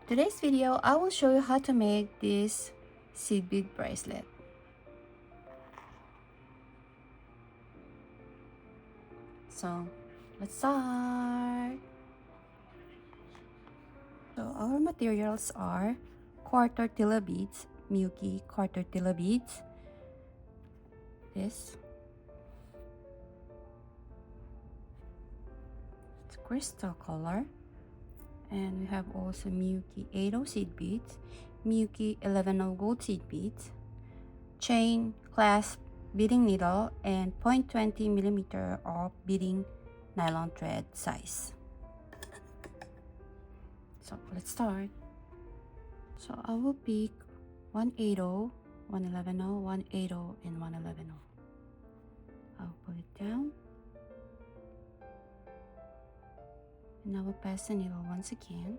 Today's video, I will show you how to make this seed bead bracelet. So let's start. So our materials are Quarter Tila beads, Miyuki Quarter Tila beads. This it's crystal color. And we have also Miyuki 80 seed beads, Miyuki 11 gold seed beads, chain, clasp, beading needle, and 0.20 millimeter of beading nylon thread size. So let's start. So I will pick 180, 111, 180, and 111. I'll put it down. And I will pass the needle once again.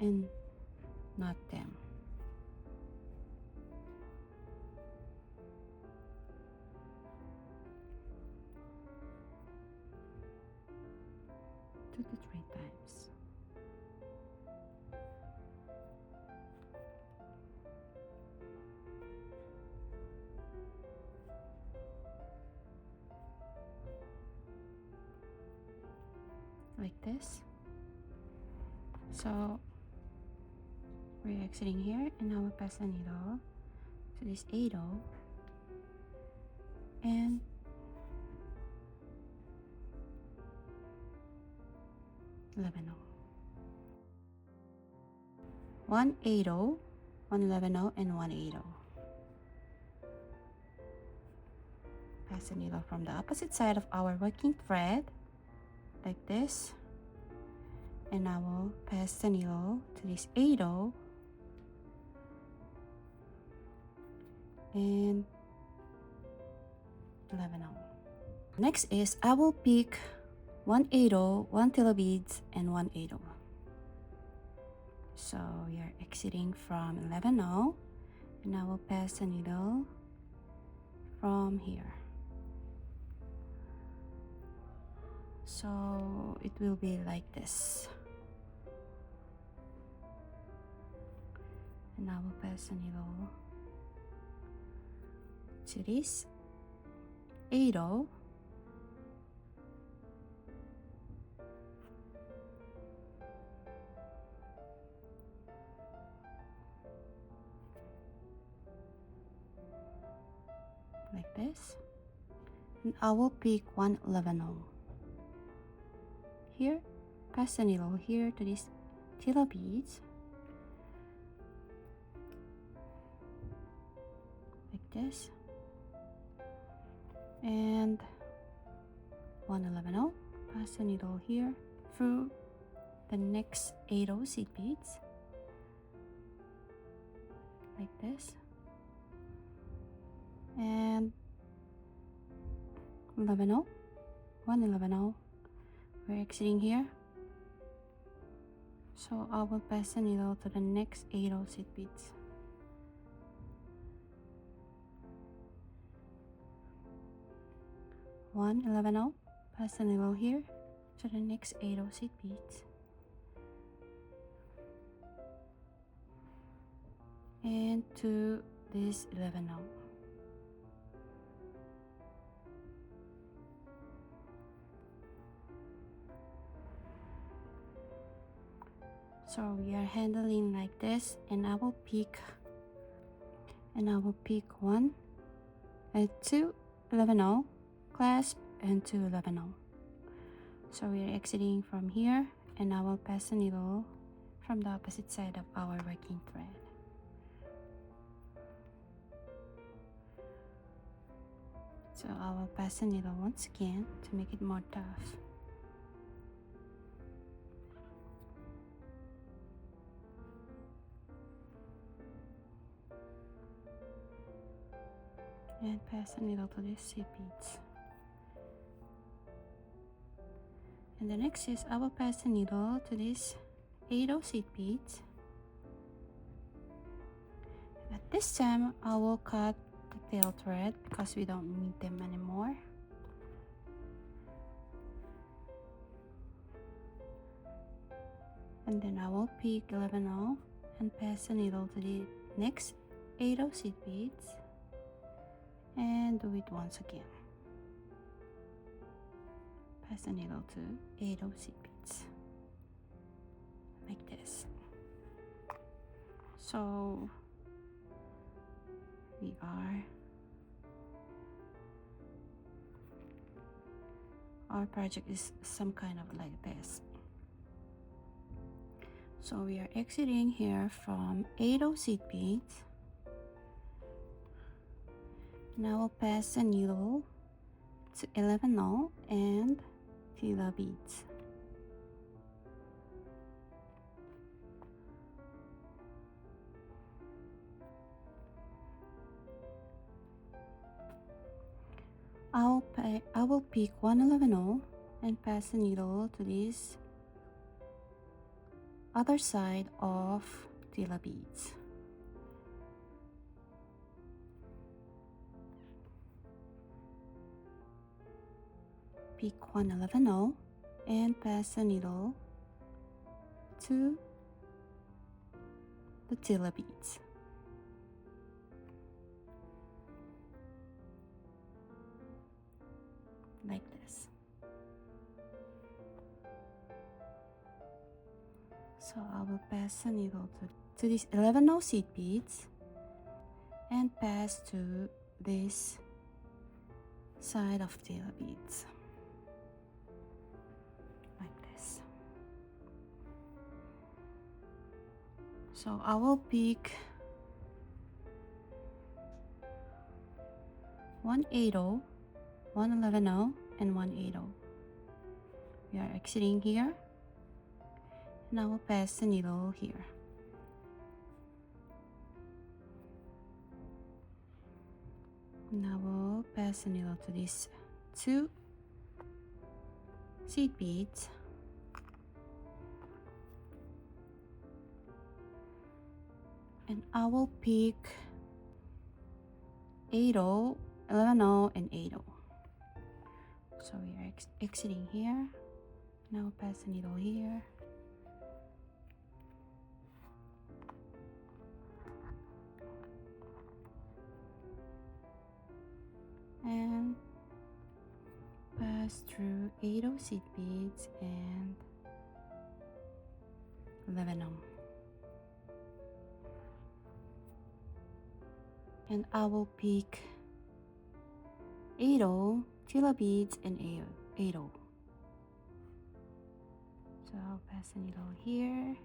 And knot them. Two to three times. Like this. So we're exiting here, and now we pass the needle to this 80 and 11. 180, 111, and 180. Pass the needle from the opposite side of our working thread like this, and I will pass the needle to this 80 and 11. Next is I will pick 180, 1 tila beads, and 180. So we are exiting from 11, and I will pass the needle from here. So it will be like this. And I will pass the needle to this 80 like this, and I will pick 111 here, pass the needle here to this tila beads like this, and 111, pass the needle here through the next 80 seed beads like this, and 11, 111. We're exiting here, so I will pass the needle to the next 80 seed beads. One 11, pass the needle here to the next 80 seed beads, and to this 11. So we are handling like this, and I will pick one and two 11, clasp, and two 11. So we are exiting from here, and I will pass the needle from the opposite side of our working thread. So I will pass the needle once again to make it more tough. And pass the needle to these seed beads. And the next is I will pass the needle to these 80 seed beads. At this time, I will cut the tail thread because we don't need them anymore. And then I will pick 11/0 and pass the needle to the next 8/0 seed beads and do it once again. Pass the needle to 8/0 seed beads like this. So our project is some kind of like this. So we are exiting here from 8/0 seed beads. Now we'll pass the needle to 11/0 and Tila beads. I will pick 1/11/0 and pass the needle to this other side of Tila beads. Pick 1/11/0 and pass the needle to the Tila beads. Like this. So I will pass the needle to these 11/0 seed beads and pass to this side of Tila beads. Like this. So I will pick 1/8/0, 1/11/0 and 1/8/0. We are exiting here. Now we'll pass the needle here. Now we'll pass the needle to these 2 seed beads. And I will pick 8/0, 11/0 and 8/0. So we are exiting here. Now pass the needle here. And pass through 8/0 seed beads and 11/0. And I will pick 8/0 Tila beads and 8/0. So I'll pass the needle here.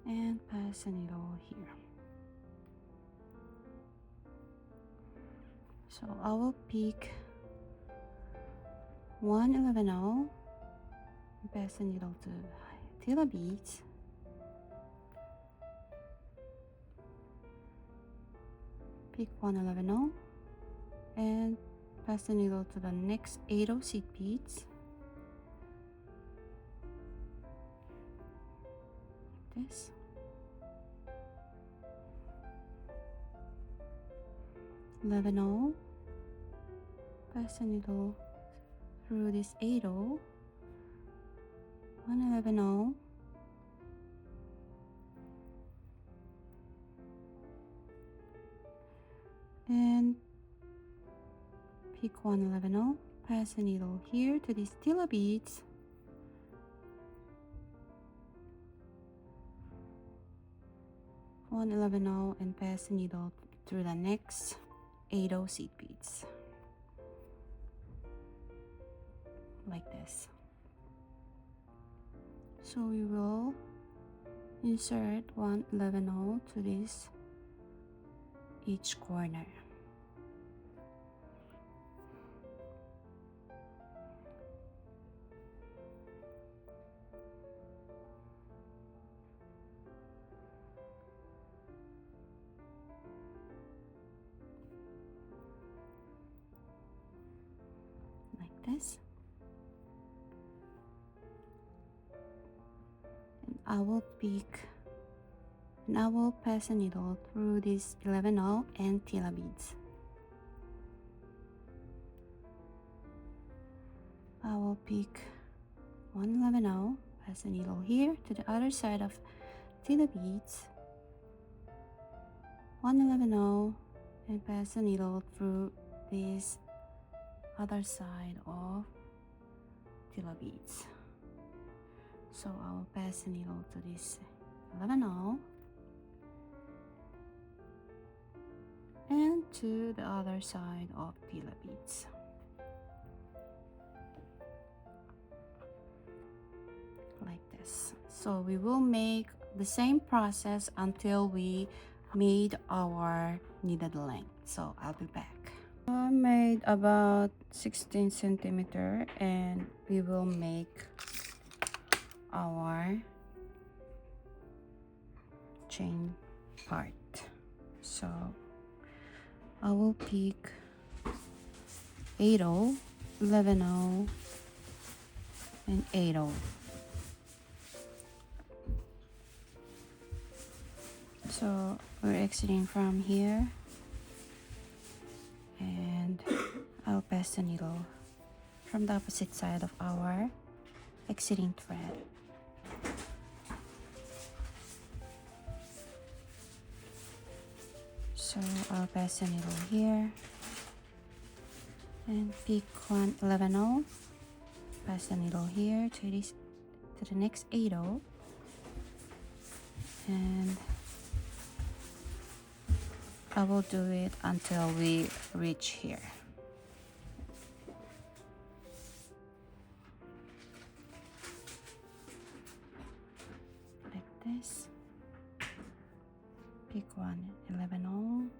And pass the needle here. So I will pick 1/11/0 and pass the needle to Tila beads. Pick 1/11/0 and pass the needle to the next 8/0 seed beads. Like this. Eleven-0. Pass the needle through this 8/0. 1/11/0. And pick 1/11/0. Pass the needle here to these Tila beads. One 11/0 and pass the needle through the next 8/0 seed beads, like this. So we will insert 1/11/0 to this each corner. This, and I will pick And I will pass a needle through these 11/0 and Tila beads. I will pick 1 11/0, pass a needle here to the other side of Tila beads, 1 11/0, and pass a needle through this other side of Tila beads. So I will pass a needle to this 11/0 and to the other side of Tila beads. Like this. So we will make the same process until we made our needed length. So I'll be back. I made about 16 centimeter and we will make our chain part. So I will pick 8/0, 11/0, and 8/0. So we're exiting from here, and I'll pass the needle from the opposite side of our exiting thread. So I'll pass the needle here and pick 1 11/0, pass the needle here to the next 8/0, and I will do it until we reach here. Like this. Pick 1 11/0,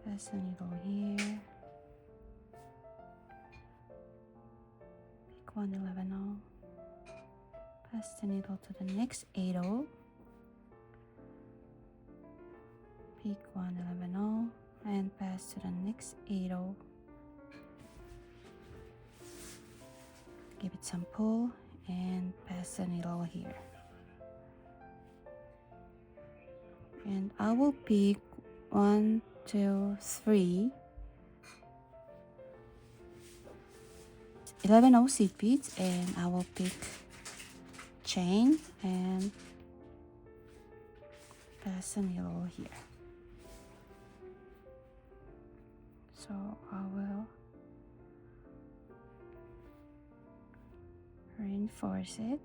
pass the needle here, pick 1 11/0, pass the needle to the next 8/0, pick 1 11/0, and pass to the next 8/0. Give it some pull and pass the needle here. And I will pick 1 2 3 11/0 seed beads, and I will pick chain and pass the needle here. So I will reinforce it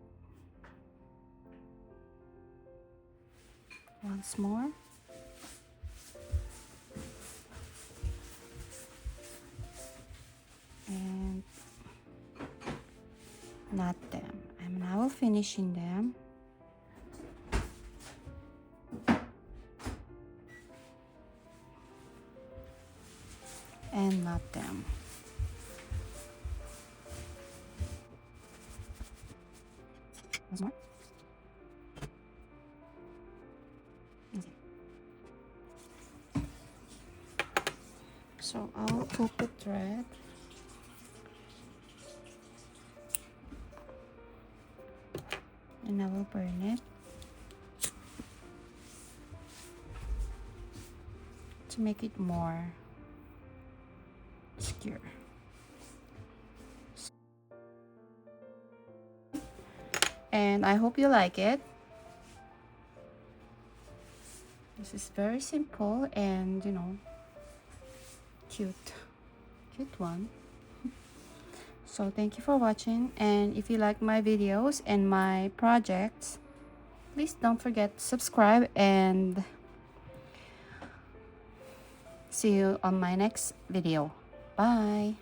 once more. And knot them. And I will finish in them. And knot them. Once more. Okay. So I will put the thread and I will burn it to make it more secure. And I hope you like it. This is very simple and, you know, cute one. So thank you for watching, and if you like my videos and my projects, please don't forget to subscribe, and see you on my next video. Bye.